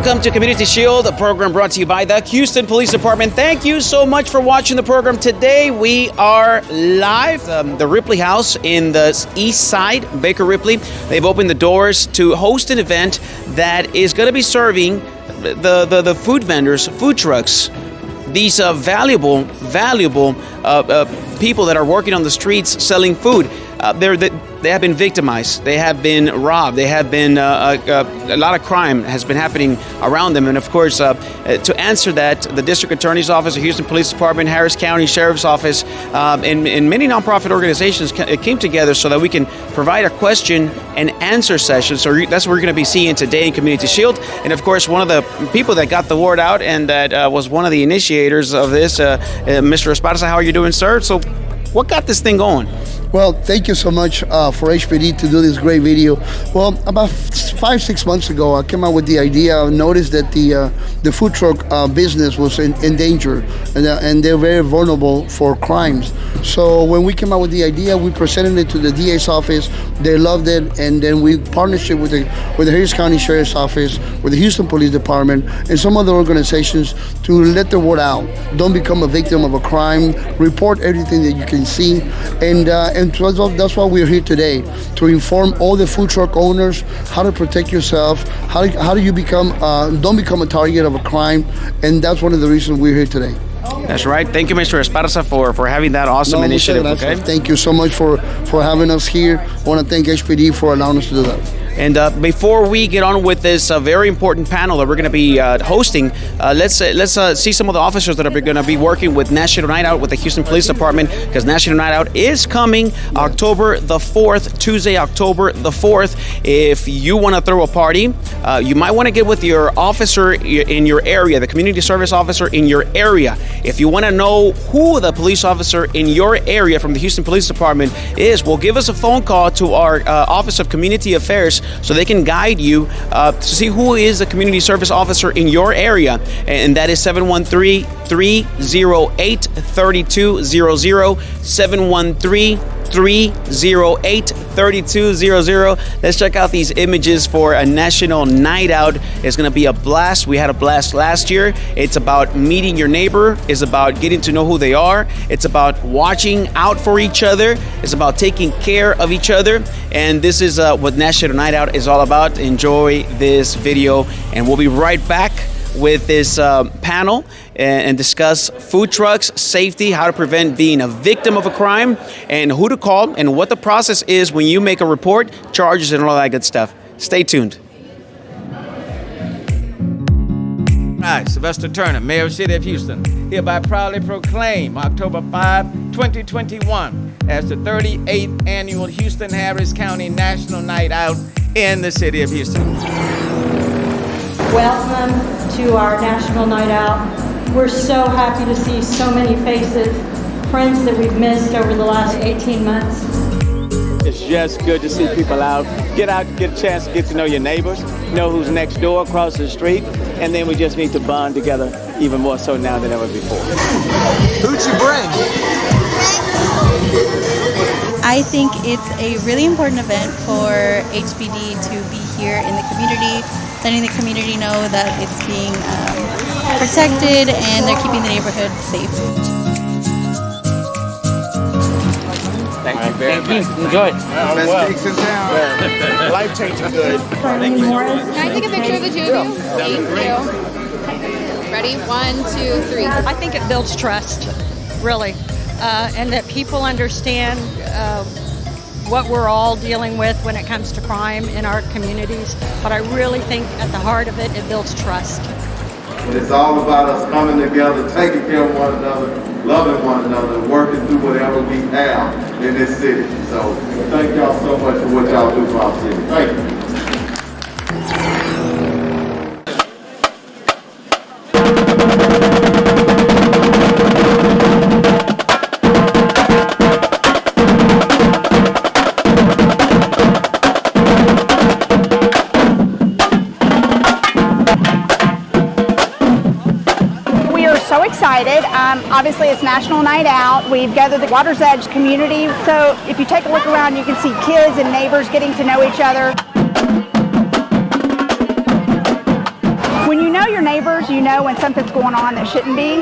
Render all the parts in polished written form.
Welcome to Community Shield, a program brought to you by the Houston Police Department. Thank you so much for watching the program. Today we are live, the Ripley House in the East Side, Baker Ripley. They've opened the doors to host an event that is going to be serving the food vendors, food trucks, these valuable people that are working on the streets selling food. They have been victimized. They have been robbed. They have been a lot of crime has been happening around them. And of course, to answer that, the District Attorney's Office, the Houston Police Department, Harris County Sheriff's Office, and many nonprofit organizations came together so that we can provide a question and answer session. So that's what we're going to be seeing today in Community Shield. And of course, one of the people that got the word out and that was one of the initiators of this, Mr. Esparza. How are you doing, sir? So what got this thing going? Well, thank you so much for HPD to do this great video. Well, about 5-6 months ago, I came out with the idea. I noticed that the food truck business was in danger, and they're very vulnerable for crimes. So when we came out with the idea, we presented it to the DA's office. They loved it, and then we partnership with the Harris County Sheriff's Office, with the Houston Police Department, and some other organizations to let the word out. Don't become a victim of a crime. Report everything that you can see, and that's why we're here today, to inform all the food truck owners how to protect yourself, how do you don't become a target of a crime, and that's one of the reasons we're here today. That's right. Thank you, Mr. Esparza, for having that awesome initiative. Okay? Thank you so much for having us here. I want to thank HPD for allowing us to do that. And before we get on with this very important panel that we're going to be hosting, let's see some of the officers that are going to be working with National Night Out with the Houston Police Department, because National Night Out is coming October the 4th, Tuesday, October the 4th. If you want to throw a party, you might want to get with your officer in your area, the community service officer in your area. If you want to know who the police officer in your area from the Houston Police Department is, well, give us a phone call to our Office of Community Affairs, so they can guide you to see who is the community service officer in your area. And that is 713-308-3200, 713-308-3200. Let's check out these images for a National Night Out. It's going to be a blast. We had a blast last year. It's about meeting your neighbor. It's about getting to know who they are. It's about watching out for each other. It's about taking care of each other. And this is what National Night Out is all about. Enjoy this video, and we'll be right back with this panel and discuss food trucks, safety, how to prevent being a victim of a crime, and who to call, and what the process is when you make a report, charges, and all that good stuff. Stay tuned. I, Sylvester Turner, Mayor of the City of Houston, hereby proudly proclaim October 5, 2021 as the 38th Annual Houston Harris County National Night Out in the City of Houston. Welcome to our National Night Out. We're so happy to see so many faces, friends that we've missed over the last 18 months. It's just good to see people out, get a chance to get to know your neighbors, know who's next door, across the street, and then we just need to bond together even more so now than ever before. Who'd you bring? I think it's a really important event for HPD to be here in the community, letting the community know that it's being protected and they're keeping the neighborhood safe. Thank you very much. Enjoy. Best cakes in town. Life-changing good. Can I take a picture of the two of you? Thank you. Ready? 1, 2, 3. I think it builds trust, really, and that people understand what we're all dealing with when it comes to crime in our communities. But I really think at the heart of it, it builds trust. It's all about us coming together, taking care of one another, loving one another, working through whatever we have in this city. So thank y'all so much for what y'all do for our city. Thank you. So excited. Obviously, it's National Night Out. We've gathered the Water's Edge community. So if you take a look around, you can see kids and neighbors getting to know each other. When you know your neighbors, you know when something's going on that shouldn't be.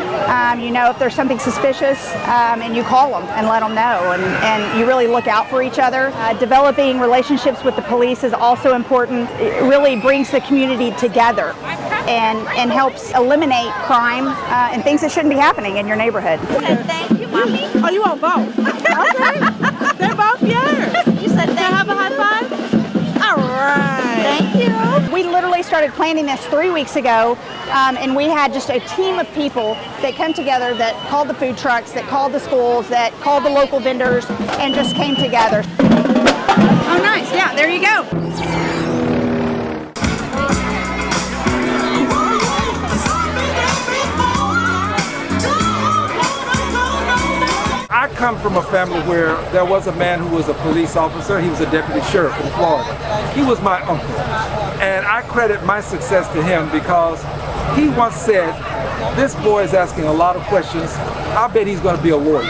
You know if there's something suspicious, and you call them and let them know, and you really look out for each other. Developing relationships with the police is also important. It really brings the community together and helps eliminate crime and things that shouldn't be happening in your neighborhood. Thank you, Mommy. Oh, you want both? Okay. They're both yours. You said thank you. Have a high five? All right. Thank you. We literally started planning this 3 weeks ago, and we had just a team of people that come together that called the food trucks, that called the schools, that called the local vendors, and just came together. Oh, nice. Yeah, there you go. I come from a family where there was a man who was a police officer. He was a deputy sheriff in Florida. He was my uncle. And I credit my success to him because he once said, this boy is asking a lot of questions. I bet he's going to be a lawyer.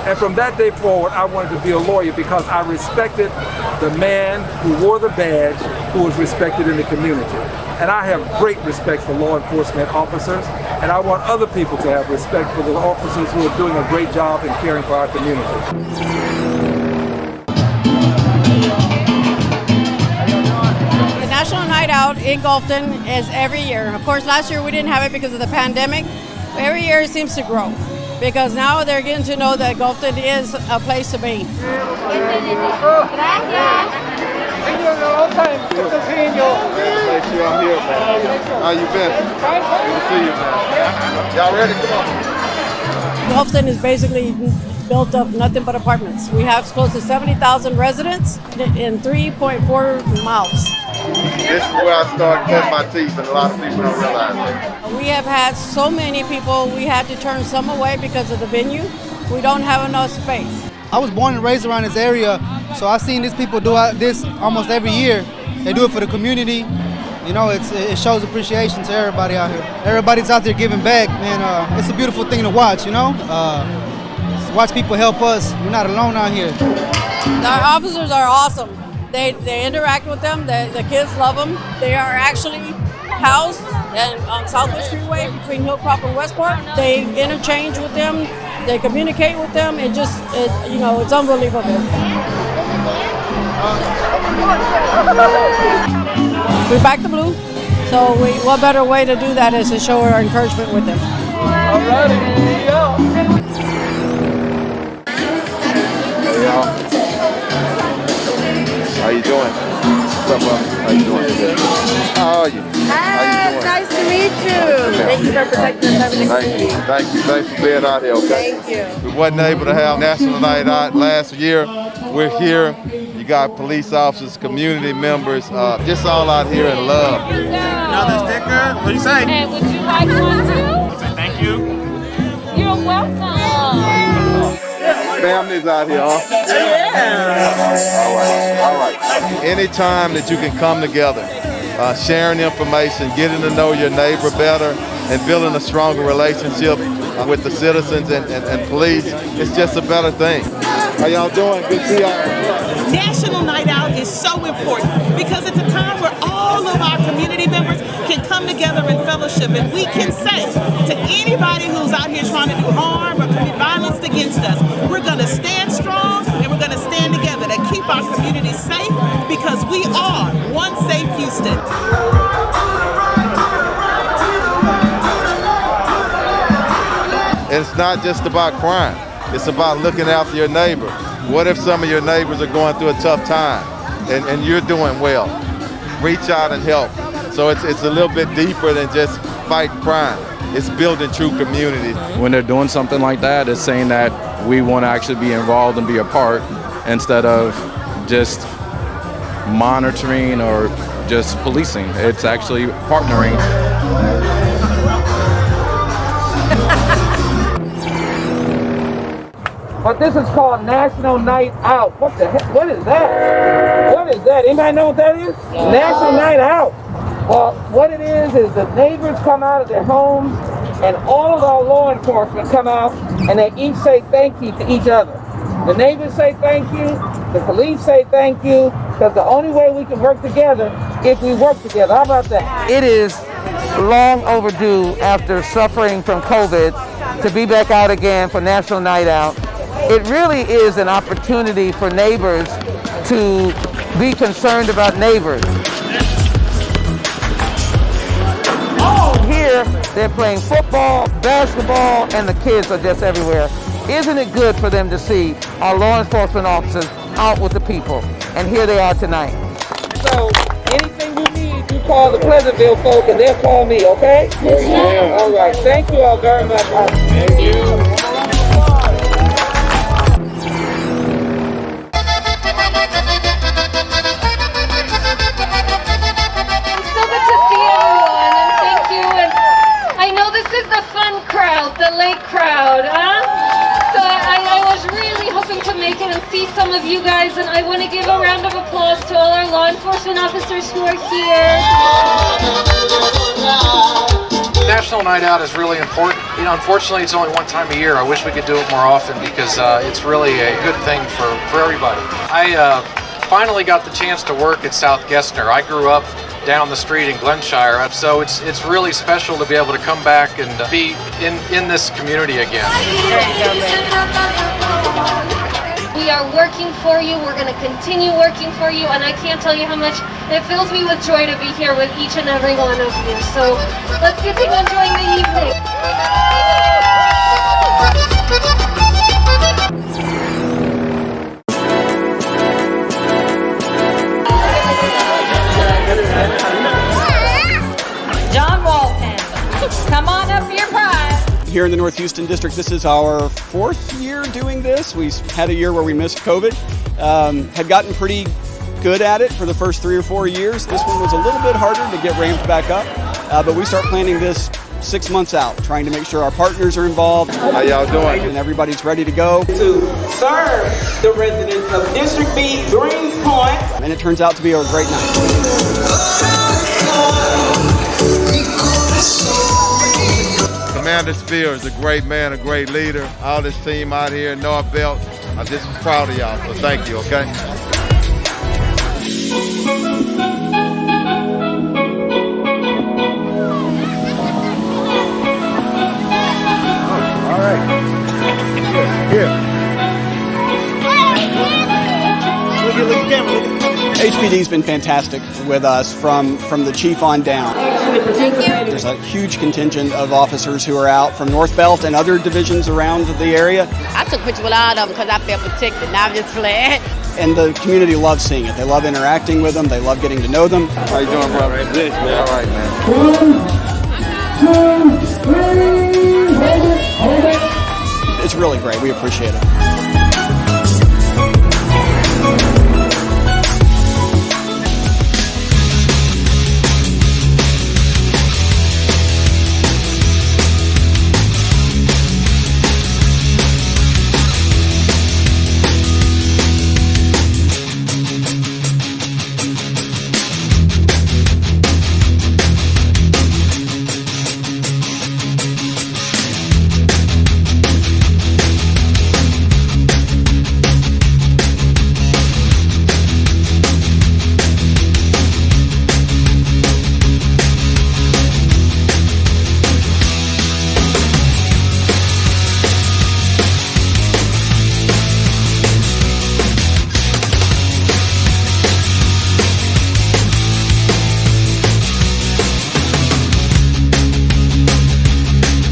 And from that day forward, I wanted to be a lawyer because I respected the man who wore the badge, who was respected in the community. And I have great respect for law enforcement officers, and I want other people to have respect for the officers who are doing a great job in caring for our community. The National Night Out in Gulfton is every year. Of course, last year we didn't have it because of the pandemic. But every year it seems to grow because now they're getting to know that Gulfton is a place to be. Good to see you. I'm here, man. How you been? Good to see you, man. Y'all ready? Come on. Gulfton is basically built of nothing but apartments. We have close to 70,000 residents in 3.4 miles. This is where I started cutting my teeth, and a lot of people don't realize that. We have had so many people, we had to turn some away because of the venue. We don't have enough space. I was born and raised around this area, so I've seen these people do this almost every year. They do it for the community. You know, it shows appreciation to everybody out here. Everybody's out there giving back, man. It's a beautiful thing to watch, you know? Watch people help us. We're not alone out here. Our officers are awesome. They interact with them. The kids love them. They are actually housed on Southwest Freeway between Hillcrop and Westport. They interchange with them. They communicate with them. It's unbelievable. We back the blue, so what better way to do that is to show our encouragement with them. All righty, here we go. Hey, y'all. How you doing? What's up, bro? How you doing? How are you? Hi, nice to meet you. Thank you for protecting us. Thank you. Thanks for being out here, okay? Thank you. We wasn't able to have National Night Out last year. We're here. You got police officers, community members, just all out here in love. Another sticker? What do you say? And would you like one too? Thank you. You're welcome. Families out here, huh? Yeah. All right. Anytime that you can come together, sharing information, getting to know your neighbor better, and building a stronger relationship with the citizens and police, it's just a better thing. How y'all doing? Good to see y'all. National Night Out is so important because it's a time where all of our community members can come together in fellowship, and we can say to anybody who's out here trying to do harm or commit violence against us, we're going to stand strong and we're going to stand together to keep our community safe because we are one safe Houston. It's not just about crime. It's about looking after your neighbor. What if some of your neighbors are going through a tough time and you're doing well? Reach out and help. So it's a little bit deeper than just fighting crime. It's building true community. When they're doing something like that, it's saying that we want to actually be involved and be a part instead of just monitoring or just policing. It's actually partnering. But this is called National Night Out. What the heck? What is that? What is that? Anybody know what that is? National Night Out. Well, what it is the neighbors come out of their homes and all of our law enforcement come out and they each say thank you to each other. The neighbors say thank you, the police say thank you, because the only way we can work together is we work together. How about that? It is long overdue after suffering from COVID to be back out again for National Night Out. It really is an opportunity for neighbors to be concerned about neighbors. Here, they're playing football, basketball, and the kids are just everywhere. Isn't it good for them to see our law enforcement officers out with the people? And here they are tonight. So, anything you need, you call the Pleasantville folk and they'll call me, okay? Yes, sir. All right. Thank you all very much. Thank you. The lake crowd, huh? So I was really hoping to make it and see some of you guys, and I want to give a round of applause to all our law enforcement officers who are here. National Night Out is really important. You know, unfortunately, it's only one time a year. I wish we could do it more often because it's really a good thing for everybody. I finally got the chance to work at South Gessner. I grew up down the street in Glenshire, so it's really special to be able to come back and be in this community again. We are working for you, we're going to continue working for you, and I can't tell you how much it fills me with joy to be here with each and every one of you. So let's continue enjoying the evening. John Walton, come on up your pie. Here in the North Houston District, this is our 4th year doing this. We had a year where we missed COVID, had gotten pretty good at it for the first 3 or 4 years. This one was a little bit harder to get ramped back up, but we start planning this 6 months out, trying to make sure our partners are involved. How y'all doing? And everybody's ready to go. To serve the residents of District B, Greens Point. And it turns out to be a great night. Commander Spear is a great man, a great leader. All this team out here in North Belt, I'm just proud of y'all, so thank you, okay? All right. Here. HPD's been fantastic with us from the chief on down. There's a huge contingent of officers who are out from North Belt and other divisions around the area. I took pictures with all of them because I felt protected. Now I'm just glad. And the community loves seeing it. They love interacting with them. They love getting to know them. How you doing, brother? This, man. All right, man. 1, 2, 3, hold it. It's really great. We appreciate it.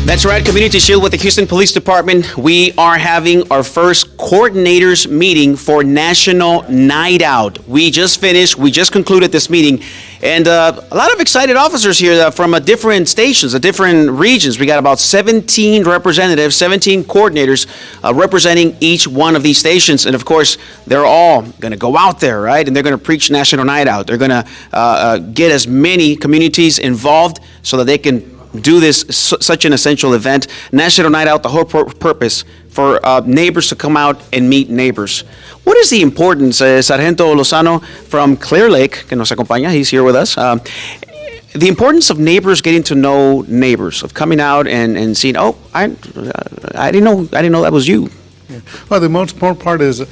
That's right, Community Shield with the Houston Police Department. We are having our first coordinators meeting for National Night Out. We just finished, we just concluded this meeting, and a lot of excited officers here from different stations, different regions. We got about 17 representatives, 17 coordinators representing each one of these stations, and of course, they're all going to go out there, right? And they're going to preach National Night Out. They're going to get as many communities involved so that they can do this such an essential event. National Night Out, the whole purpose for neighbors to come out and meet neighbors. What is the importance, Sargento Lozano from Clear Lake, que nos acompaña, he's here with us, the importance of neighbors getting to know neighbors, of coming out and seeing, oh, I didn't know that was you. Yeah. Well, the most important part is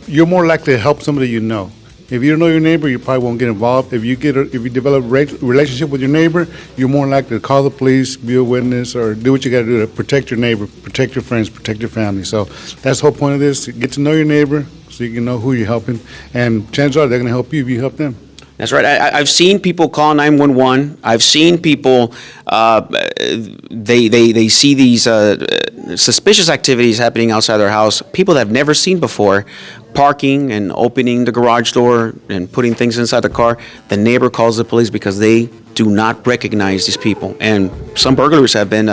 you're more likely to help somebody you know. If you don't know your neighbor, you probably won't get involved. If you develop a relationship with your neighbor, you're more likely to call the police, be a witness, or do what you got to do to protect your neighbor, protect your friends, protect your family. So that's the whole point of this: get to know your neighbor so you can know who you're helping, and chances are they're going to help you if you help them. That's right. I've seen people call 911. I've seen people, they see these suspicious activities happening outside their house. People that I've never seen before, parking and opening the garage door and putting things inside the car. The neighbor calls the police because they do not recognize these people. And some burglars have been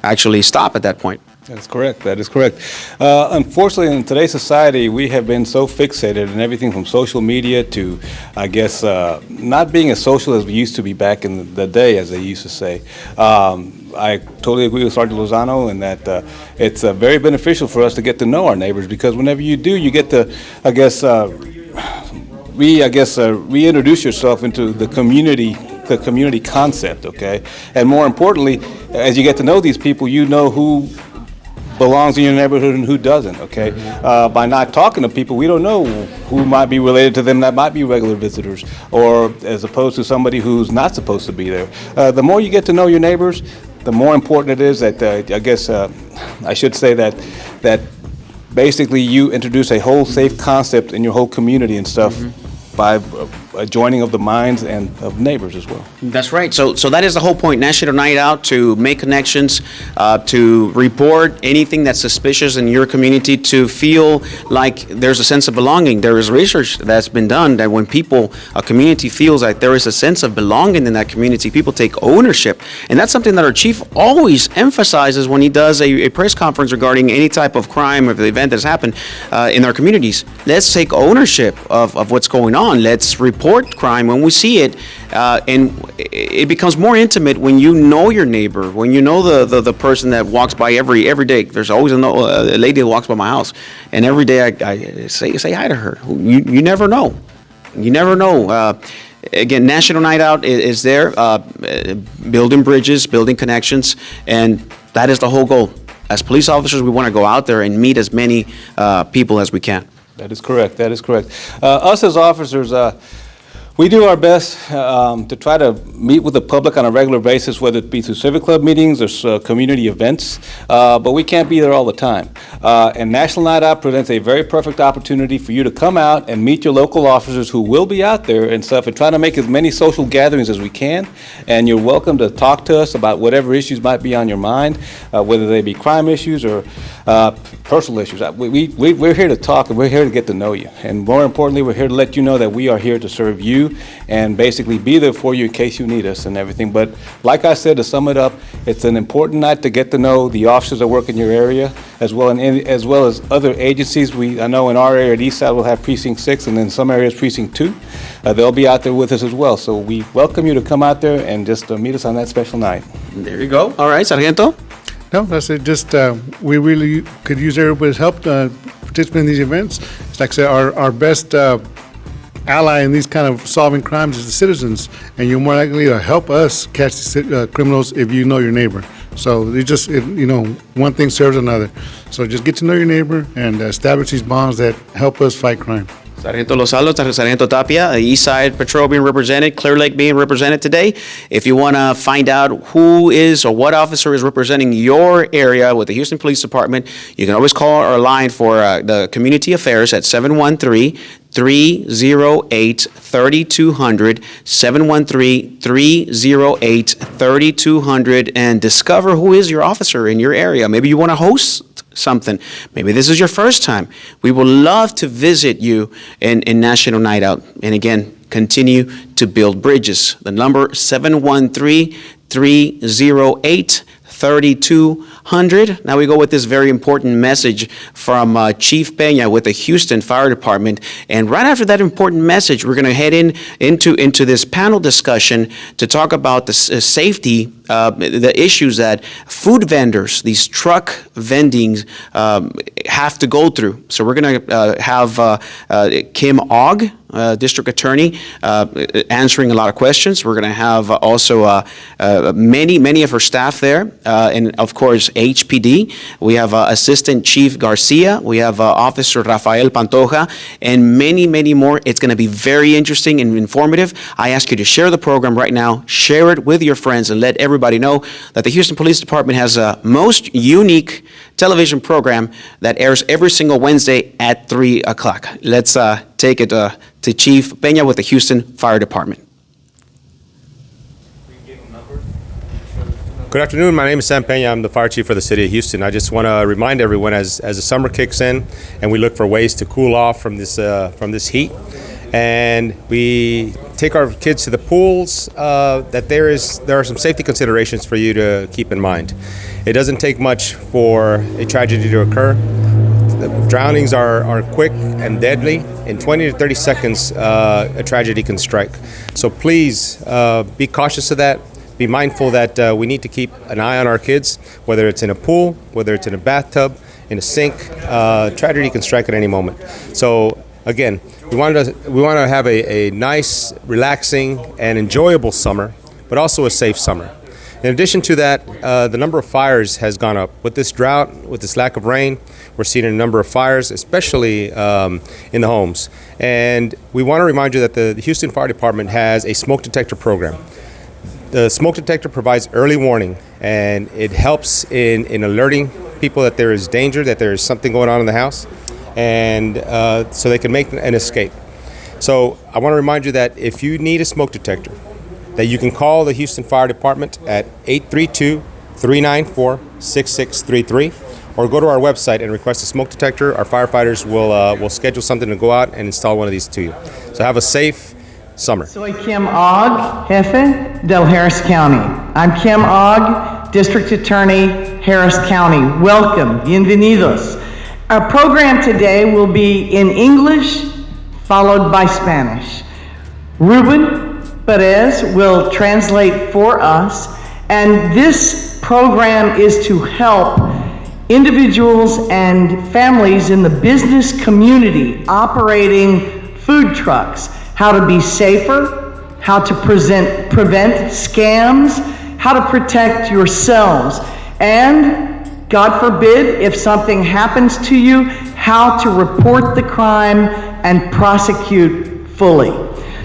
actually stopped at that point. That is correct. That is correct. Unfortunately, in today's society, we have been so fixated in everything from social media to, I guess, not being as social as we used to be back in the day, as they used to say. I totally agree with Sergeant Lozano in that it's very beneficial for us to get to know our neighbors, because whenever you do, you get to, I guess, reintroduce yourself into the community concept, okay? And more importantly, as you get to know these people, you know who belongs in your neighborhood and who doesn't, okay? By not talking to people, we don't know who might be related to them that might be regular visitors, or as opposed to somebody who's not supposed to be there. The more you get to know your neighbors, the more important it is that, I guess, I should say that basically you introduce a whole safe concept in your whole community and stuff by a joining of the minds and of neighbors as well. That's right. So that is the whole point. National Night Out, to make connections, to report anything that's suspicious in your community, to feel like there's a sense of belonging. There is research that's been done that when a community feels like there is a sense of belonging in that community, people take ownership. And that's something that our chief always emphasizes when he does a press conference regarding any type of crime or the event that's happened in our communities. Let's take ownership of what's going on. Let's report crime when we see it, and it becomes more intimate when you know your neighbor, when you know the person that walks by every day. There's always a lady that walks by my house, and every day I say hi to her. You never know. You never know. Again, National Night Out is there, building bridges, building connections, and that is the whole goal. As police officers, we want to go out there and meet as many people as we can. That is correct. That is correct. Us as officers, we do our best to try to meet with the public on a regular basis, whether it be through Civic Club meetings or community events, but we can't be there all the time. And National Night Out presents a very perfect opportunity for you to come out and meet your local officers who will be out there and stuff, and try to make as many social gatherings as we can. And you're welcome to talk to us about whatever issues might be on your mind, whether they be crime issues or personal issues. We're here to talk, and we're here to get to know you. And more importantly, we're here to let you know that we are here to serve you and basically be there for you in case you need us and everything. But like I said, to sum it up, it's an important night to get to know the officers that work in your area, as well as other agencies. I know in our area at Eastside we'll have Precinct 6, and in some areas Precinct 2. They'll be out there with us as well. So we welcome you to come out there and just meet us on that special night. There you go. All right, Sargento? No, that's it. Just we really could use everybody's help to participate in these events. It's like I said, our best ally in these kind of solving crimes is the citizens, and you're more likely to help us catch the criminals if you know your neighbor. So one thing serves another. So just get to know your neighbor and establish these bonds that help us fight crime. Sargento Lozano, Sargento Tapia, East Side Patrol being represented, Clear Lake being represented today. If you want to find out who is or what officer is representing your area with the Houston Police Department, you can always call our line for the Community Affairs at 713-308-3200, 713-308-3200, and discover who is your officer in your area. Maybe you want to host something. Maybe this is your first time. We would love to visit you in National Night Out. And again, continue to build bridges. The number 713-308-3200. Now we go with this very important message from Chief Peña with the Houston Fire Department. And right after that important message, we're going to head into this panel discussion to talk about the safety, the issues that food vendors, these truck vendings, have to go through. So we're going to have Kim Ogg district attorney, answering a lot of questions. We're going to have also many of her staff there, and of course HPD. We have Assistant Chief Garcia. We have Officer Rafael Pantoja, and many more. It's going to be very interesting and informative. I ask you to share the program right now, share it with your friends, and let everybody know that the Houston Police Department has a most unique television program that airs every single Wednesday at 3 o'clock. Let's take it to Chief Peña with the Houston Fire Department. Good afternoon. My name is Sam Peña. I'm the fire chief for the city of Houston. I just want to remind everyone as the summer kicks in and we look for ways to cool off from this heat, and we take our kids to the pools, that there are some safety considerations for you to keep in mind. It doesn't take much for a tragedy to occur. The drownings are quick and deadly. In 20 to 30 seconds, a tragedy can strike. So please be cautious of that. Be mindful that we need to keep an eye on our kids, whether it's in a pool, whether it's in a bathtub, in a sink. Tragedy can strike at any moment. So again, we want to have a nice, relaxing, and enjoyable summer, but also a safe summer. In addition to that, the number of fires has gone up. With this drought, with this lack of rain, we're seeing a number of fires, especially in the homes. And we want to remind you that the Houston Fire Department has a smoke detector program. The smoke detector provides early warning, and it helps in alerting people that there is danger, that there is something going on in the house, and so they can make an escape. So I want to remind you that if you need a smoke detector, that you can call the Houston Fire Department at 832-394-6633, or go to our website and request a smoke detector. Our firefighters will schedule something to go out and install one of these to you. So have a safe summer. Soy Kim Ogg, Jefe del Harris County. I'm Kim Ogg, District Attorney, Harris County. Welcome, bienvenidos. Our program today will be in English, followed by Spanish. Ruben Perez will translate for us, and this program is to help individuals and families in the business community operating food trucks, how to be safer, how to prevent scams, how to protect yourselves, and God forbid, if something happens to you, how to report the crime and prosecute fully.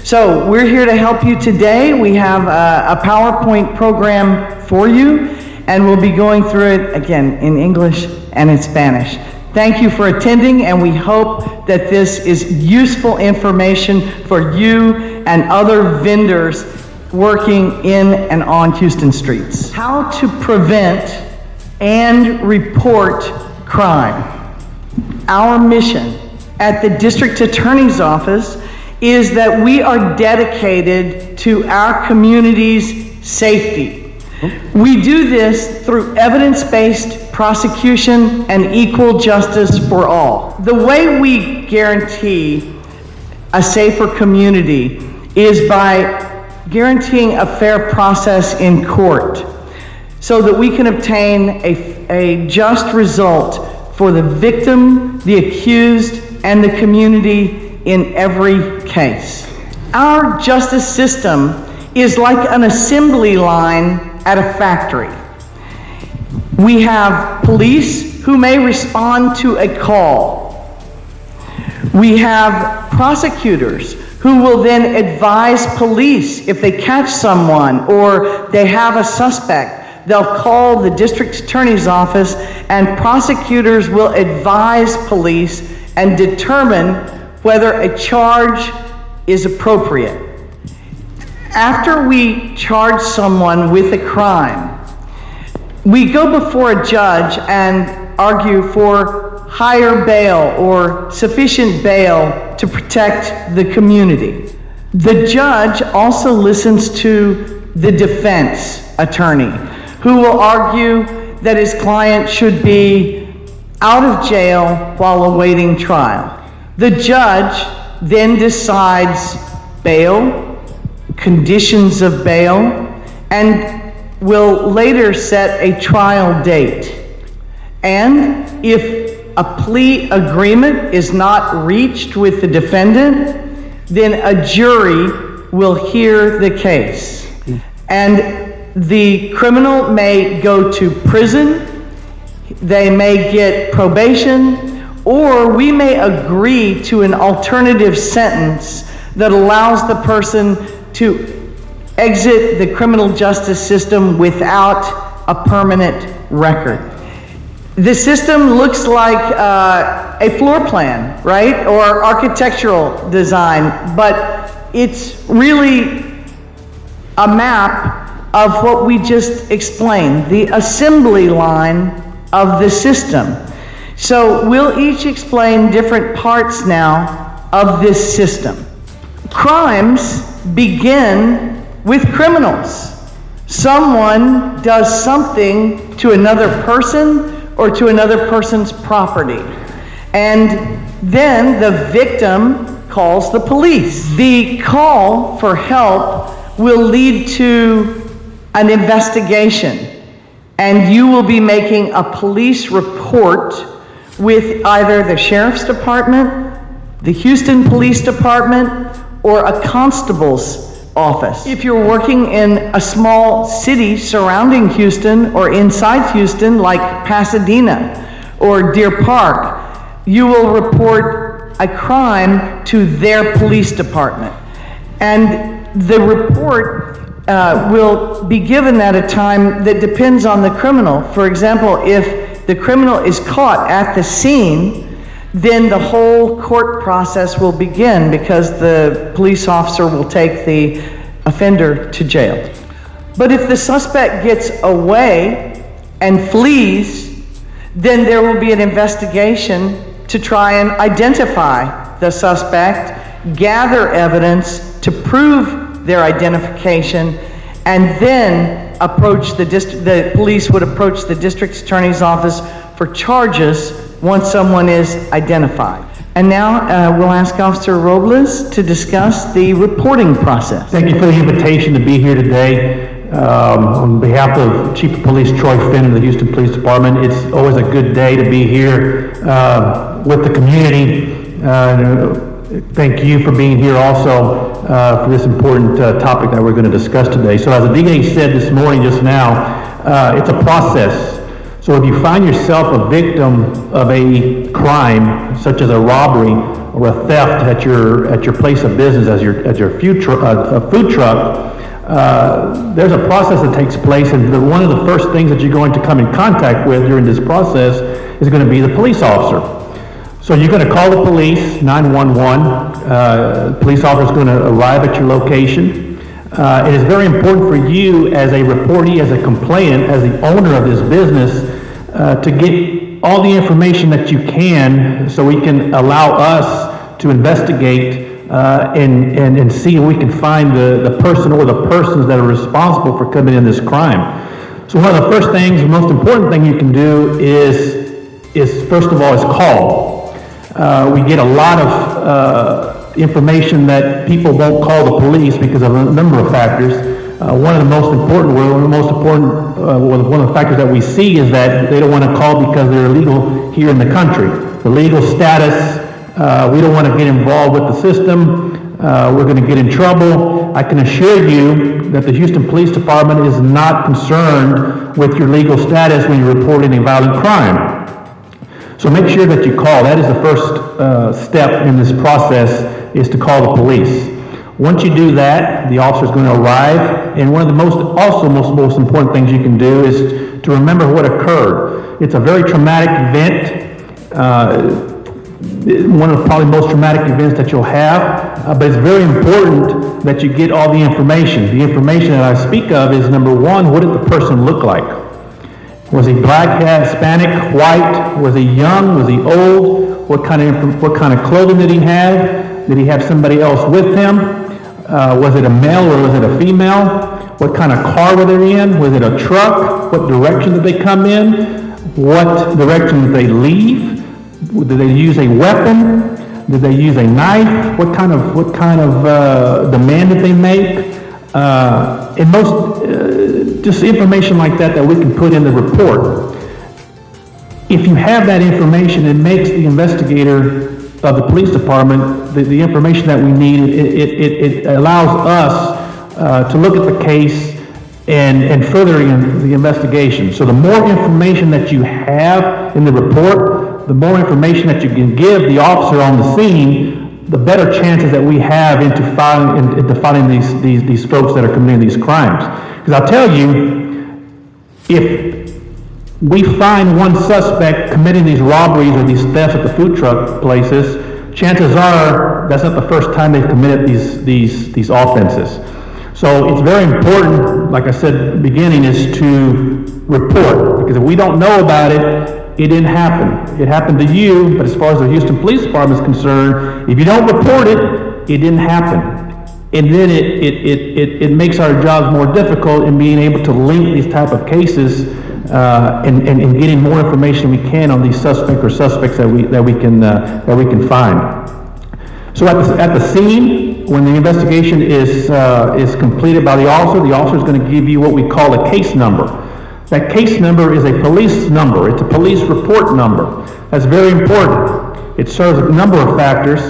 So we're here to help you today. We have a PowerPoint program for you, and we'll be going through it again in English and in Spanish. Thank you for attending, and we hope that this is useful information for you and other vendors working in and on Houston streets. How to prevent and report crime. Our mission at the District Attorney's Office is that we are dedicated to our community's safety. We do this through evidence-based prosecution and equal justice for all. The way we guarantee a safer community is by guaranteeing a fair process in court so that we can obtain a just result for the victim, the accused, and the community in every case. Our justice system is like an assembly line at a factory. We have police who may respond to a call. We have prosecutors who will then advise police if they catch someone or they have a suspect. They'll call the district attorney's office, and prosecutors will advise police and determine whether a charge is appropriate. After we charge someone with a crime, we go before a judge and argue for higher bail or sufficient bail to protect the community. The judge also listens to the defense attorney, who will argue that his client should be out of jail while awaiting trial. The judge then decides bail, conditions of bail, and will later set a trial date. And if a plea agreement is not reached with the defendant, then a jury will hear the case. And the criminal may go to prison, they may get probation, or we may agree to an alternative sentence that allows the person to exit the criminal justice system without a permanent record. The system looks like a floor plan, right? Or architectural design, but it's really a map of what we just explained, the assembly line of the system. So we'll each explain different parts now of this system. Crimes begin with criminals. Someone does something to another person or to another person's property. And then the victim calls the police. The call for help will lead to an investigation, and you will be making a police report with either the Sheriff's Department, the Houston Police Department, or a constable's office. If you're working in a small city surrounding Houston or inside Houston, like Pasadena or Deer Park, you will report a crime to their police department. And the report will be given at a time that depends on the criminal. For example, if the criminal is caught at the scene, then the whole court process will begin because the police officer will take the offender to jail. But if the suspect gets away and flees, then there will be an investigation to try and identify the suspect, gather evidence to prove their identification, and then the police would approach the district attorney's office for charges once someone is identified. And now we'll ask Officer Robles to discuss the reporting process. Thank you for the invitation to be here today. On behalf of Chief of Police Troy Finn of the Houston Police Department, it's always a good day to be here with the community. Thank you for being here also for this important topic that we're going to discuss today. So as the DA said this morning just now, it's a process. So if you find yourself a victim of a crime, such as a robbery or a theft at your place of business, at your food truck, there's a process that takes place, and one of the first things that you're going to come in contact with during this process is going to be the police officer. So you're going to call the police, 911. The police officer is going to arrive at your location. It is very important for you as a reportee, as a complainant, as the owner of this business, to get all the information that you can so we can allow us to investigate and see if we can find the person or the persons that are responsible for committing this crime. So one of the first things, the most important thing you can do is first of all, is call. We get a lot of information that people won't call the police because of a number of factors. One of the most important, one of the factors that we see is that they don't want to call because they're illegal here in the country. The legal status, we don't want to get involved with the system. We're going to get in trouble. I can assure you that the Houston Police Department is not concerned with your legal status when you're reporting a violent crime. So make sure that you call. That is the first step in this process, is to call the police. Once you do that, the officer is going to arrive, and one of the most important things you can do is to remember what occurred. It's a very traumatic event, one of the probably most traumatic events that you'll have, but it's very important that you get all the information. The information that I speak of is, number one, what did the person look like? Was he black, Hispanic, white? Was he young? Was he old? What kind of clothing did he have? Did he have somebody else with him? Was it a male or was it a female? What kind of car were they in? Was it a truck? What direction did they come in? What direction did they leave? Did they use a weapon? Did they use a knife? What kind of demand did they make? And just information like that we can put in the report. If you have that information, it makes the investigator of the police department, the information that we need, it allows us to look at the case and furthering the investigation. So the more information that you have in the report, the more information that you can give the officer on the scene, the better chances that we have into finding these folks that are committing these crimes. Because I'll tell you, if we find one suspect committing these robberies or these thefts at the food truck places, chances are that's not the first time they've committed these offenses. So it's very important, like I said at the beginning, is to report, because if we don't know about it, it didn't happen. It happened to you, but as far as the Houston Police Department is concerned, if you don't report it, it didn't happen. And then it makes our jobs more difficult in being able to link these type of cases and getting more information we can on these suspects that we can find. So at the scene, when the investigation is completed by the officer is going to give you what we call a case number. That case number is a police number. It's a police report number. That's very important. It serves a number of factors,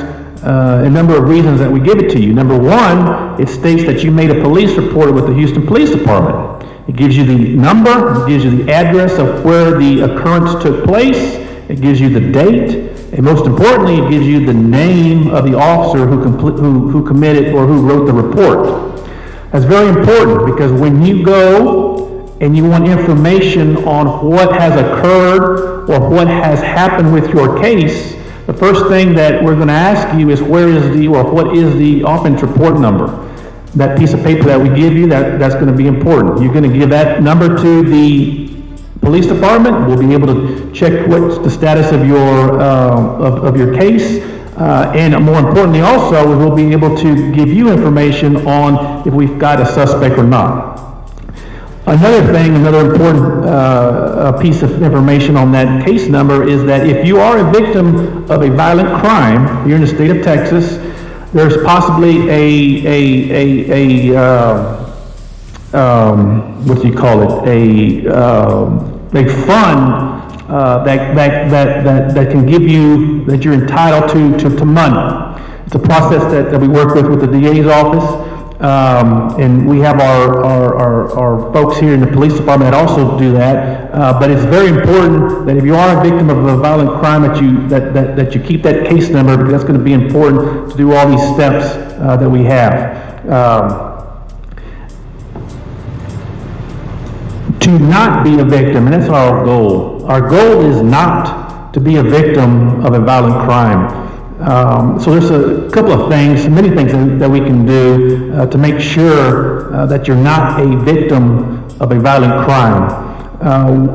a number of reasons that we give it to you. Number one, it states that you made a police report with the Houston Police Department. It gives you the number, it gives you the address of where the occurrence took place, it gives you the date, and most importantly, it gives you the name of the officer who committed or who wrote the report. That's very important, because when you go and you want information on what has occurred or what has happened with your case, the first thing that we're going to ask you is what is the offense report number? That piece of paper that we give you, that's going to be important. You're going to give that number to the police department. We'll be able to check what's the status of your case, and more importantly also, we'll be able to give you information on if we've got a suspect or not. Another important piece of information on that case number is that if you are a victim of a violent crime here in the state of Texas, there's possibly what do you call it? A fund that can give you, that you're entitled to money. It's a process that we work with the DA's office, and we have our folks here in the police department that also do that. But it's very important that if you are a victim of a violent crime, that you keep that case number, because that's going to be important to do all these steps that we have. To not be a victim, and that's our goal. Our goal is not to be a victim of a violent crime. So there's a couple of things, many things that we can do to make sure that you're not a victim of a violent crime.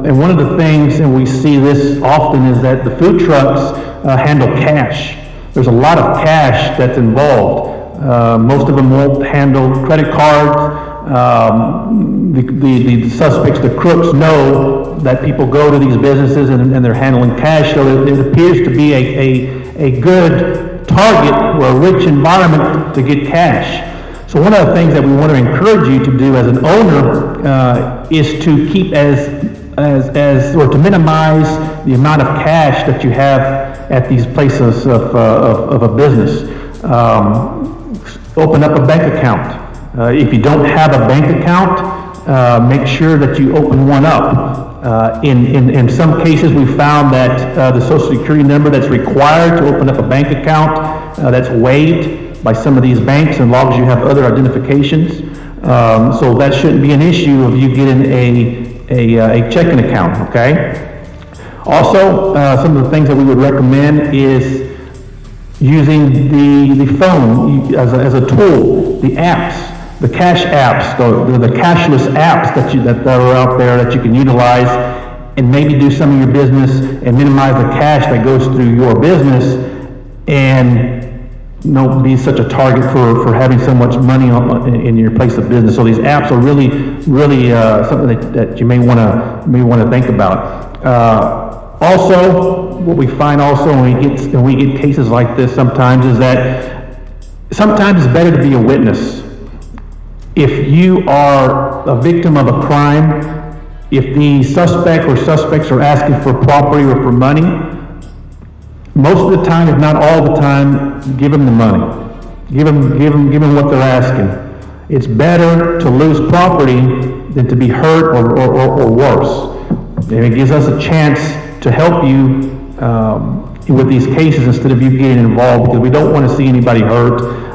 And one of the things, and we see this often, is that the food trucks handle cash. There's a lot of cash that's involved. Most of them won't handle credit cards. The suspects, the crooks, know that people go to these businesses and they're handling cash, so it appears to be a good target or a rich environment to get cash. So one of the things that we want to encourage you to do as an owner is to keep or to minimize the amount of cash that you have at these places of a business. Open up a bank account. If you don't have a bank account, make sure that you open one up. In some cases, we found that the Social Security number that's required to open up a bank account, that's waived by some of these banks, as long as you have other identifications. So that shouldn't be an issue of you getting a checking account, okay? Also, some of the things that we would recommend is using the phone as a tool, the apps. The cash apps, the cashless apps that are out there that you can utilize and maybe do some of your business and minimize the cash that goes through your business, and not be such a target for having so much money in your place of business. So these apps are really something that you may want to think about. Also, what we find also when we get cases like this sometimes is that sometimes it's better to be a witness. If you are a victim of a crime, if the suspect or suspects are asking for property or for money, most of the time, if not all the time, give them the money. Give them what they're asking. It's better to lose property than to be hurt or worse. And it gives us a chance to help you with these cases instead of you getting involved, because we don't want to see anybody hurt.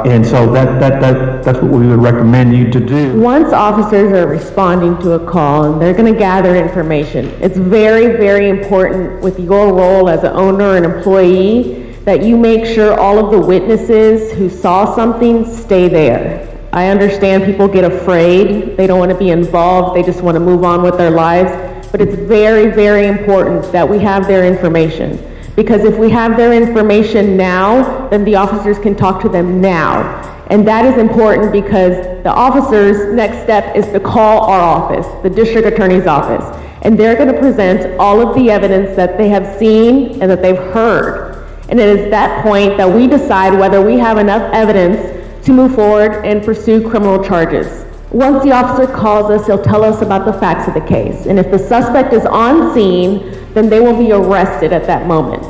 And so that's what we would recommend you to do. Once officers are responding to a call and they're going to gather information, it's very, very important with your role as an owner and employee that you make sure all of the witnesses who saw something stay there. I understand people get afraid, they don't want to be involved, they just want to move on with their lives, but it's very, very important that we have their information. Because if we have their information now, then the officers can talk to them now. And that is important because the officers' next step is to call our office, the district attorney's office. And they're going to present all of the evidence that they have seen and that they've heard. And it is that point that we decide whether we have enough evidence to move forward and pursue criminal charges. Once the officer calls us, he'll tell us about the facts of the case. And if the suspect is on scene, then they will be arrested at that moment.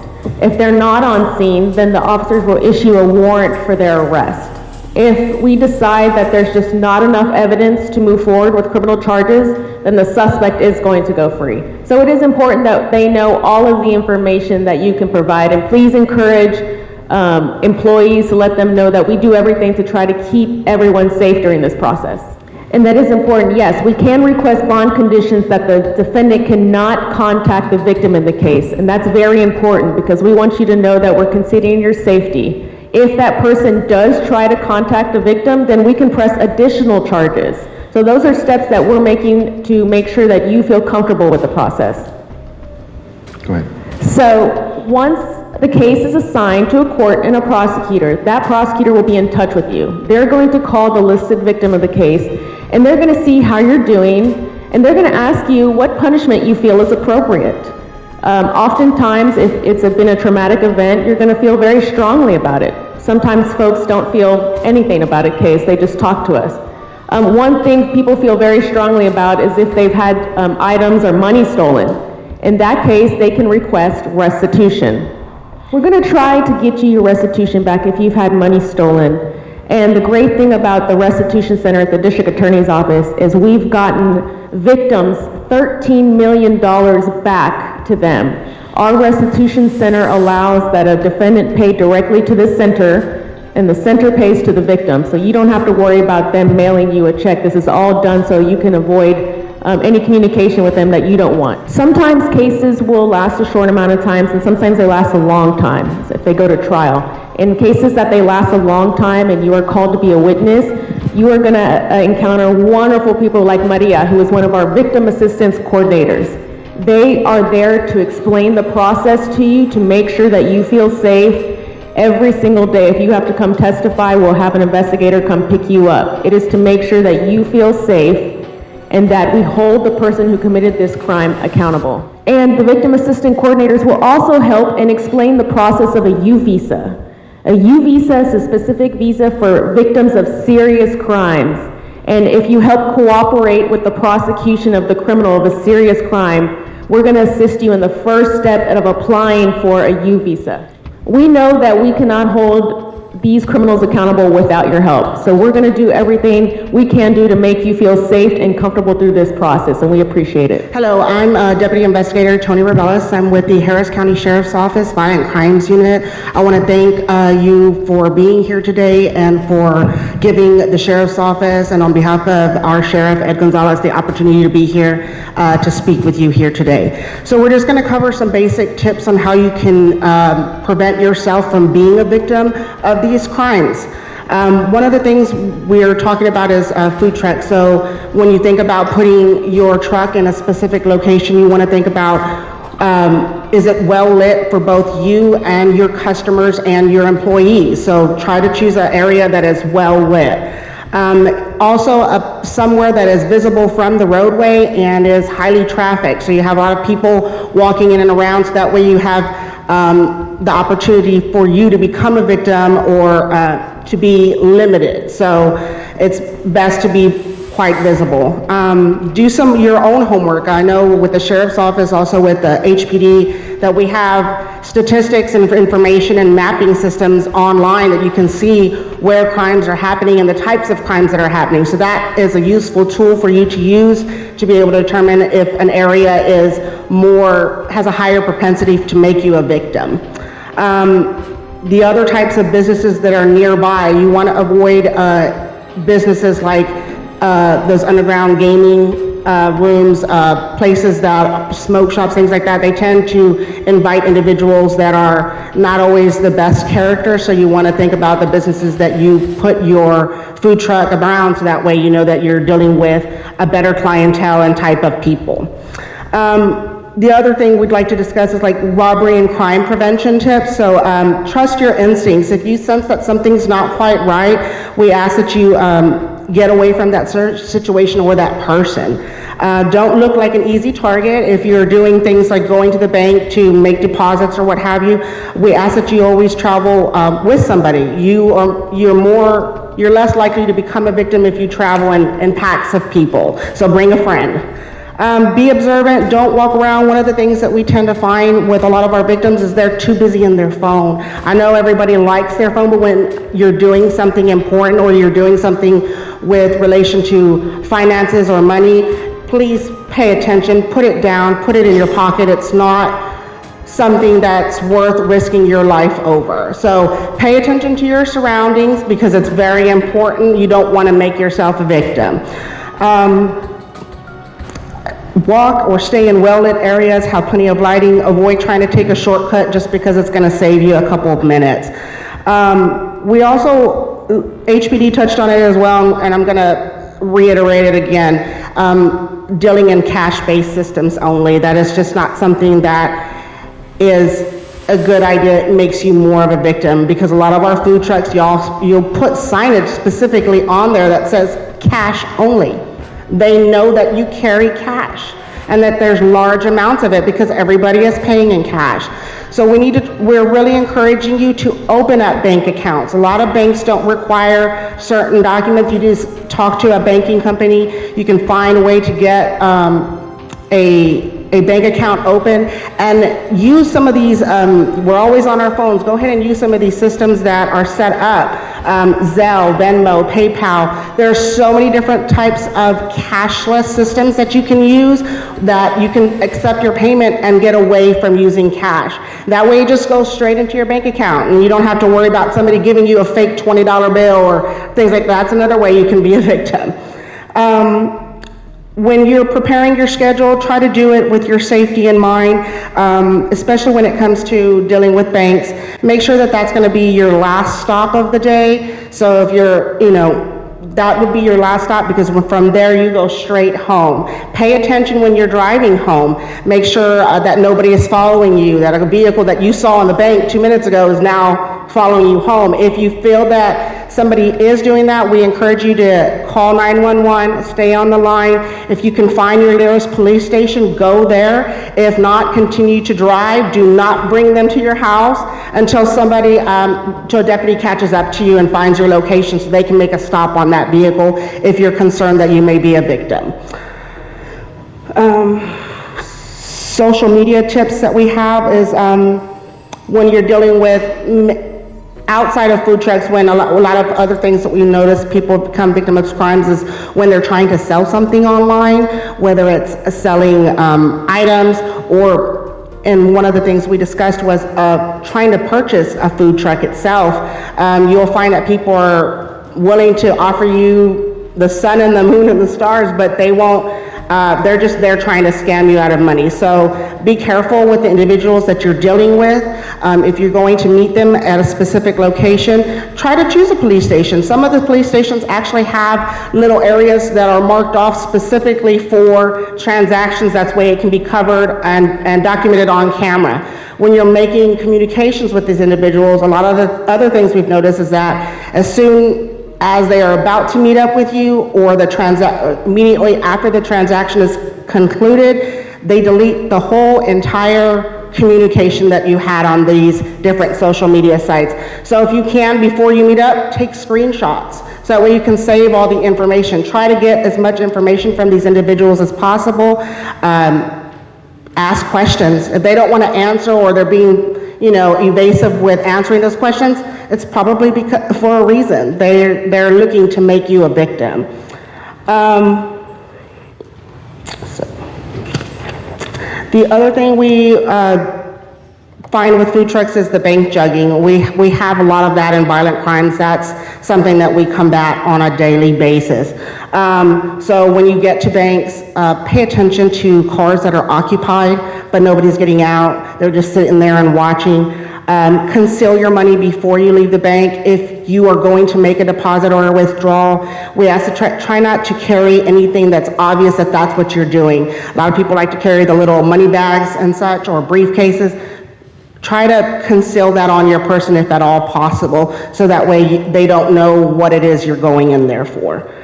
If they're not on scene, then the officers will issue a warrant for their arrest. If we decide that there's just not enough evidence to move forward with criminal charges, then the suspect is going to go free. So it is important that they know all of the information that you can provide, and please encourage employees to let them know that we do everything to try to keep everyone safe during this process. And that is important, yes. We can request bond conditions that the defendant cannot contact the victim in the case. And that's very important because we want you to know that we're considering your safety. If that person does try to contact the victim, then we can press additional charges. So those are steps that we're making to make sure that you feel comfortable with the process. Go ahead. So once the case is assigned to a court and a prosecutor, that prosecutor will be in touch with you. They're going to call the listed victim of the case, and they're going to see how you're doing, and they're going to ask you what punishment you feel is appropriate. Oftentimes, if it's been a traumatic event, you're going to feel very strongly about it. Sometimes folks don't feel anything about a case, they just talk to us. One thing people feel very strongly about is if they've had items or money stolen. In that case, they can request restitution. We're going to try to get you your restitution back if you've had money stolen. And the great thing about the restitution center at the district attorney's office is we've gotten victims $13 million back to them. Our restitution center allows that a defendant pay directly to the center, and the center pays to the victim. So you don't have to worry about them mailing you a check. This is all done so you can avoid any communication with them that you don't want. Sometimes cases will last a short amount of time, and sometimes they last a long time if they go to trial. In cases that they last a long time and you are called to be a witness, you are going to encounter wonderful people like Maria, who is one of our victim assistance coordinators. They are there to explain the process to you, to make sure that you feel safe every single day. If you have to come testify, we'll have an investigator come pick you up. It is to make sure that you feel safe and that we hold the person who committed this crime accountable. And the victim assistant coordinators will also help and explain the process of a U visa. A U visa is a specific visa for victims of serious crimes. And if you help cooperate with the prosecution of the criminal of a serious crime, we're going to assist you in the first step of applying for a U visa. We know that we cannot hold these criminals accountable without your help. So we're going to do everything we can do to make you feel safe and comfortable through this process, and we appreciate it. Hello, I'm Deputy Investigator Tony Reveles. I'm with the Harris County Sheriff's Office Violent Crimes Unit. I want to thank you for being here today and for giving the Sheriff's Office and on behalf of our Sheriff, Ed Gonzalez, the opportunity to be here to speak with you here today. So we're just going to cover some basic tips on how you can prevent yourself from being a victim of these crimes. One of the things we're talking about is food trucks. So when you think about putting your truck in a specific location, you want to think about is it well lit for both you and your customers and your employees. So try to choose an area that is well lit. Also somewhere that is visible from the roadway and is highly trafficked. So you have a lot of people walking in and around, so that way you have the opportunity for you to become a victim or to be limited. So it's best to be quite visible. Do some of your own homework. I know with the sheriff's office, also with the HPD, that we have statistics and information and mapping systems online that you can see where crimes are happening and the types of crimes that are happening. So that is a useful tool for you to use to be able to determine if an area has a higher propensity to make you a victim. The other types of businesses that are nearby, you want to avoid businesses like those underground gaming rooms, places that smoke shops, things like that. They tend to invite individuals that are not always the best character, so you want to think about the businesses that you put your food truck around, so that way you know that you're dealing with a better clientele and type of people. The other thing we'd like to discuss is like robbery and crime prevention tips. So trust your instincts. If you sense that something's not quite right, we ask that you get away from that situation or that person. Don't look like an easy target. If you're doing things like going to the bank to make deposits or what have you, we ask that you always travel with somebody. You're less likely to become a victim if you travel in packs of people. So bring a friend. Be observant, don't walk around. One of the things that we tend to find with a lot of our victims is they're too busy in their phone. I know everybody likes their phone, but when you're doing something important or you're doing something with relation to finances or money, please pay attention, put it down, put it in your pocket. It's not something that's worth risking your life over. So pay attention to your surroundings because it's very important. You don't want to make yourself a victim. Walk or stay in well-lit areas, have plenty of lighting, avoid trying to take a shortcut just because it's going to save you a couple of minutes. We also, HPD touched on it as well, and I'm going to reiterate it again, dealing in cash-based systems only. That is just not something that is a good idea. It makes you more of a victim because a lot of our food trucks, you'll put signage specifically on there that says cash only. They know that you carry cash and that there's large amounts of it because everybody is paying in cash. So we're really encouraging you to open up bank accounts. A lot of banks don't require certain documents. You just talk to a banking company. You can find a way to get a bank account open and use some of these, we're always on our phones, go ahead and use some of these systems that are set up, Zelle, Venmo, PayPal. There are so many different types of cashless systems that you can use that you can accept your payment and get away from using cash. That way it just goes straight into your bank account and you don't have to worry about somebody giving you a fake $20 bill or things like that. That's another way you can be a victim. When you're preparing your schedule, try to do it with your safety in mind, especially when it comes to dealing with banks. Make sure that that's going to be your last stop of the day. So if you're, that would be your last stop because from there you go straight home. Pay attention when you're driving home. Make sure that nobody is following you, that a vehicle that you saw in the bank 2 minutes ago is now following you home. If you feel that somebody is doing that, we encourage you to call 911, stay on the line. If you can find your nearest police station, go there. If not, continue to drive. Do not bring them to your house until somebody, till a deputy catches up to you and finds your location so they can make a stop on that vehicle if you're concerned that you may be a victim. Social media tips that we have is when you're dealing with outside of food trucks, when a lot of other things that we notice people become victims of crimes is when they're trying to sell something online, whether it's selling items and one of the things we discussed was trying to purchase a food truck itself. You'll find that people are willing to offer you the sun and the moon and the stars, but they won't. They're just there trying to scam you out of money. So be careful with the individuals that you're dealing with. If you're going to meet them at a specific location, try to choose a police station. Some of the police stations actually have little areas that are marked off specifically for transactions. That's way it can be covered and documented on camera. When you're making communications with these individuals, a lot of the other things we've noticed is that as soon as they are about to meet up with you or immediately after the transaction is concluded, they delete the whole entire communication that you had on these different social media sites. So if you can, before you meet up, take screenshots. So that way you can save all the information. Try to get as much information from these individuals as possible. Ask questions. If they don't want to answer or they're being, evasive with answering those questions, it's probably for a reason. They're looking to make you a victim. The other thing we find with food trucks is the bank jugging. We have a lot of that in violent crimes. That's something that we combat on a daily basis. So when you get to banks, pay attention to cars that are occupied, but nobody's getting out. They're just sitting there and watching. Conceal your money before you leave the bank. If you are going to make a deposit or a withdrawal, we ask to try not to carry anything that's obvious that that's what you're doing. A lot of people like to carry the little money bags and such, or briefcases. Try to conceal that on your person if at all possible, so that way they don't know what it is you're going in there for.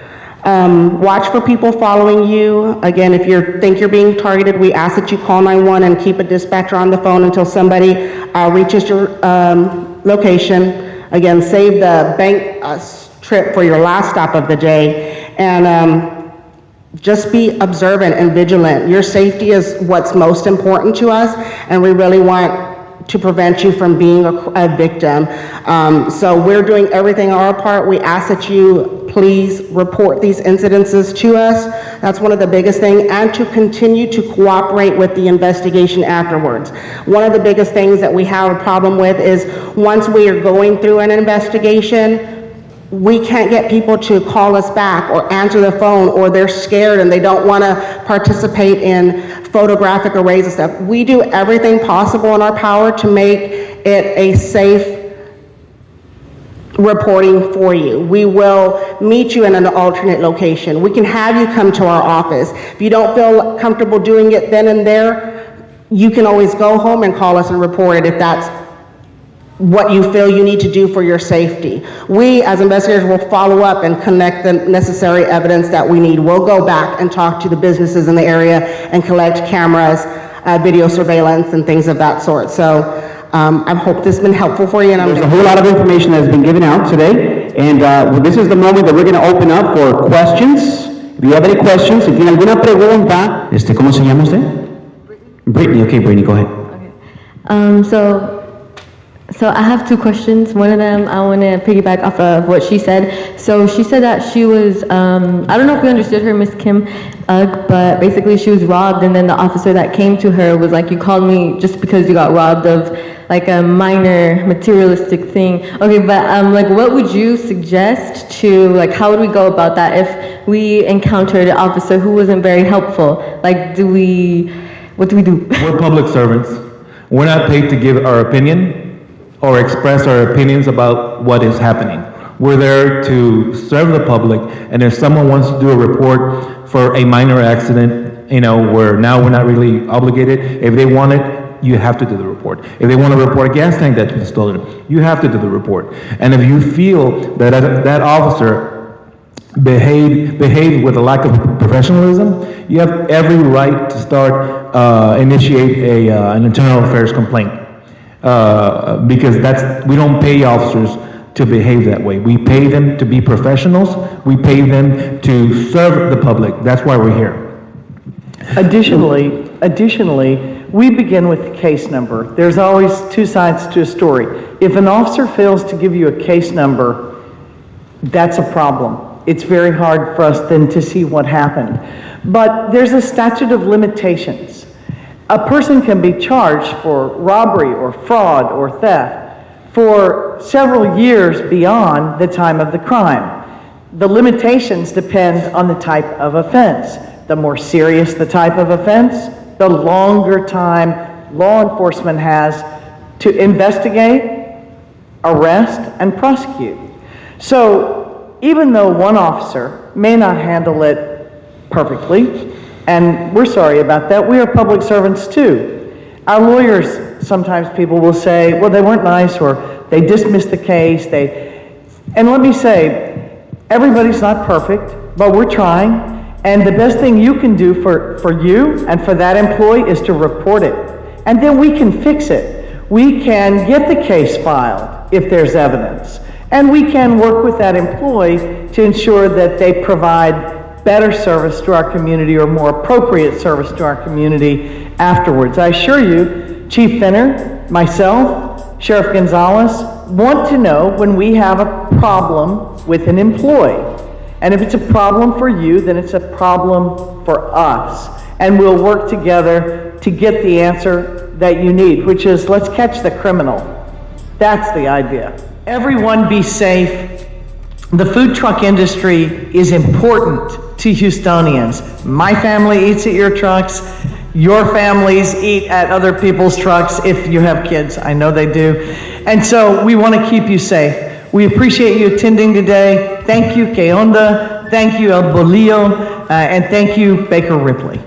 Watch for people following you. Again, if you think you're being targeted, we ask that you call 911 and keep a dispatcher on the phone until somebody reaches your location. Again, save the bank trip for your last stop of the day, and just be observant and vigilant. Your safety is what's most important to us, and we really want to prevent you from being a victim. So we're doing everything on our part. We ask that you please report these incidences to us. That's one of the biggest things, and to continue to cooperate with the investigation afterwards. One of the biggest things that we have a problem with is once we are going through an investigation, we can't get people to call us back or answer the phone, or they're scared and they don't want to participate in photographic arrays and stuff. We do everything possible in our power to make it a safe reporting for you. We will meet you in an alternate location. We can have you come to our office. If you don't feel comfortable doing it then and there, you can always go home and call us and report it if that's what you feel you need to do for your safety. We, as investigators, will follow up and connect the necessary evidence that we need. We'll go back and talk to the businesses in the area and collect cameras, video surveillance, and things of that sort. So I hope this has been helpful for you. And there's a whole lot of information that has been given out today, and well, this is the moment that we're going to open up for questions. If you have any questions, if tiene alguna pregunta, ¿cómo se llama usted? Brittany. Okay, Brittany, go ahead. So I have two questions. One of them, I want to piggyback off of what she said. So she said that she was, I don't know if we understood her, Miss Kim, but basically she was robbed, and then the officer that came to her was like, you called me just because you got robbed of like a minor materialistic thing. Okay, but like what would you suggest to, like how would we go about that if we encountered an officer who wasn't very helpful? Like what do we do? We're public servants. We're not paid to give our opinion or express our opinions about what is happening. We're there to serve the public, and if someone wants to do a report for a minor accident, where now we're not really obligated, if they want it, you have to do the report. If they want to report a gas tank that's been stolen, you have to do the report. And if you feel that that officer behaved with a lack of professionalism, you have every right to initiate an internal affairs complaint. Because we don't pay officers to behave that way. We pay them to be professionals. We pay them to serve the public. That's why we're here. Additionally, we begin with the case number. There's always two sides to a story. If an officer fails to give you a case number, that's a problem. It's very hard for us then to see what happened. But there's a statute of limitations. A person can be charged for robbery or fraud or theft for several years beyond the time of the crime. The limitations depend on the type of offense. The more serious the type of offense, the longer time law enforcement has to investigate, arrest, and prosecute. So even though one officer may not handle it perfectly, and we're sorry about that, we are public servants too. Our lawyers, sometimes people will say, well, they weren't nice, or they dismissed the case, and let me say, everybody's not perfect, but we're trying, and the best thing you can do for you and for that employee is to report it. and then we can fix it. We can get the case filed if there's evidence, and we can work with that employee to ensure that they provide better service to our community or more appropriate service to our community afterwards. I assure you, Chief Fenner, myself, Sheriff Gonzalez want to know when we have a problem with an employee. And if it's a problem for you, then it's a problem for us. And we'll work together to get the answer that you need, which is let's catch the criminal. That's the idea. Everyone be safe. The food truck industry is important to Houstonians. My family eats at your trucks. Your families eat at other people's trucks if you have kids. I know they do. And so we want to keep you safe. We appreciate you attending today. Thank you, Que Onda. Thank you, El Bolillo. And thank you, Baker Ripley.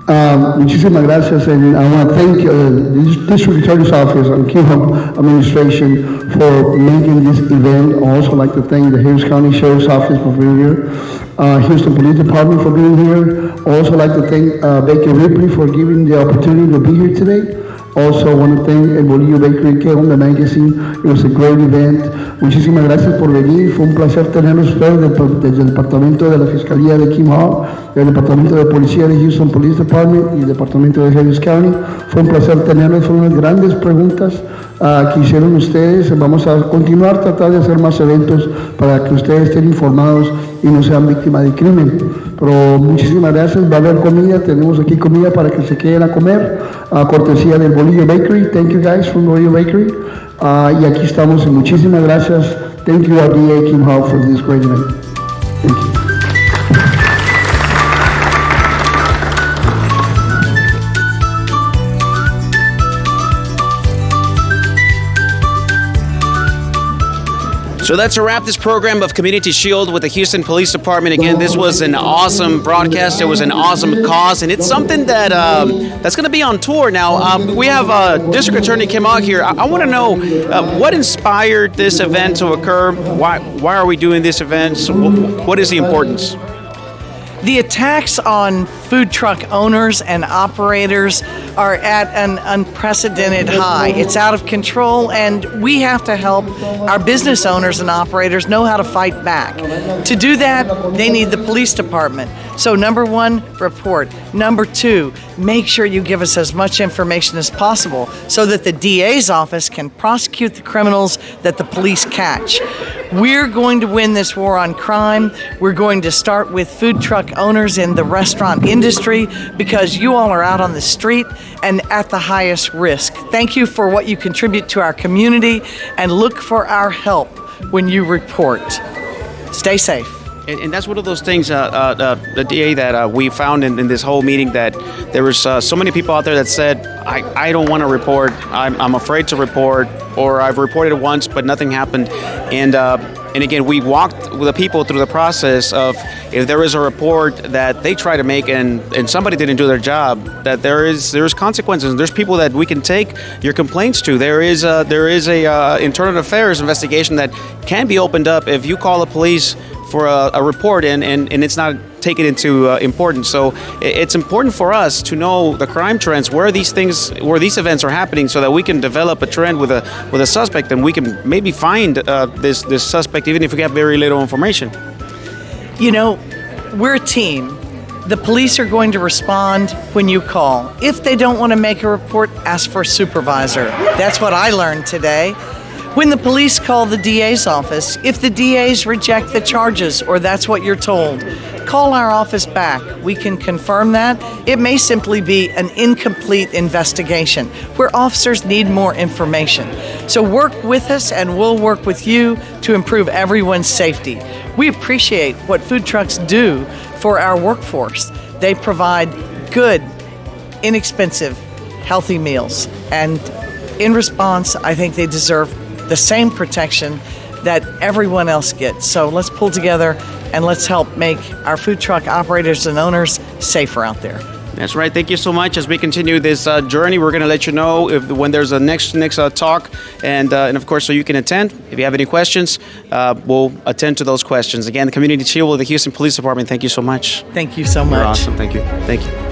Muchísimas gracias, and I want to thank the District Attorney's Office and Kim Hub Administration for making this event. I also like to thank the Harris County Sheriff's Office for being here, Houston Police Department for being here. I also like to thank Baker Ripley for giving the opportunity to be here today. Also want to thank El Bolillo Bakery, Que Onda Magazine. It was a great event. Muchísimas gracias por venir. Fue un placer tenerlos ustedes desde el Departamento de la Fiscalía de Kim Hall, del Departamento de Policía de Houston Police Department y el Departamento de Harris County. Fue un placer tenerlos. Fueron unas grandes preguntas que hicieron ustedes. Vamos a continuar tratar de hacer más eventos para que ustedes estén informados y no sean víctimas de crimen. Pero muchísimas gracias. Va a haber comida. Tenemos aquí comida para que se queden a comer. Cortesía del Bolillo Bakery. Thank you guys from Bolillo Bakery. Y aquí estamos. Muchísimas gracias. Thank you, RDA Kim Hall, for this great event. Thank you. So that's a wrap this program of Community Shield with the Houston Police Department. Again, this was an awesome broadcast. It was an awesome cause, and it's something that that's going to be on tour now. We have District Attorney Kim Ogg here. I want to know what inspired this event to occur. Why are we doing this event? What is the importance? The attacks on food truck owners and operators are at an unprecedented high. It's out of control, and we have to help our business owners and operators know how to fight back. To do that, they need the police department. So number one, report. Number two, make sure you give us as much information as possible so that the DA's office can prosecute the criminals that the police catch. We're going to win this war on crime. We're going to start with food truck owners in the restaurant industry because you all are out on the street and at the highest risk. Thank you for what you contribute to our community, and look for our help when you report. Stay safe. And that's one of those things, the DA, that we found in this whole meeting, that there was so many people out there that said, I don't want to report, I'm afraid to report, or I've reported once but nothing happened. And again, we walked with the people through the process of, if there is a report that they try to make and somebody didn't do their job, that there's consequences. There's people that we can take your complaints to. There is a internal affairs investigation that can be opened up if you call the police for a report and it's not taken into importance. So it's important for us to know the crime trends, where these events are happening, so that we can develop a trend with a suspect, and we can maybe find this suspect even if we have very little information. You know, we're a team. The police are going to respond when you call. If they don't want to make a report, ask for a supervisor. That's what I learned today. When the police call the DA's office, if the DAs reject the charges, or that's what you're told, call our office back. We can confirm that. It may simply be an incomplete investigation where officers need more information. So work with us and we'll work with you to improve everyone's safety. We appreciate what food trucks do for our workforce. They provide good, inexpensive, healthy meals. And in response, I think they deserve the same protection that everyone else gets. So let's pull together and let's help make our food truck operators and owners safer out there. That's right. Thank you so much. As we continue this journey, we're going to let you know when there's a next talk, and of course, so you can attend. If you have any questions, we'll attend to those questions. Again, the Community Shield with the Houston Police Department. Thank you so much. Thank you so much. You're awesome. Thank you. Thank you.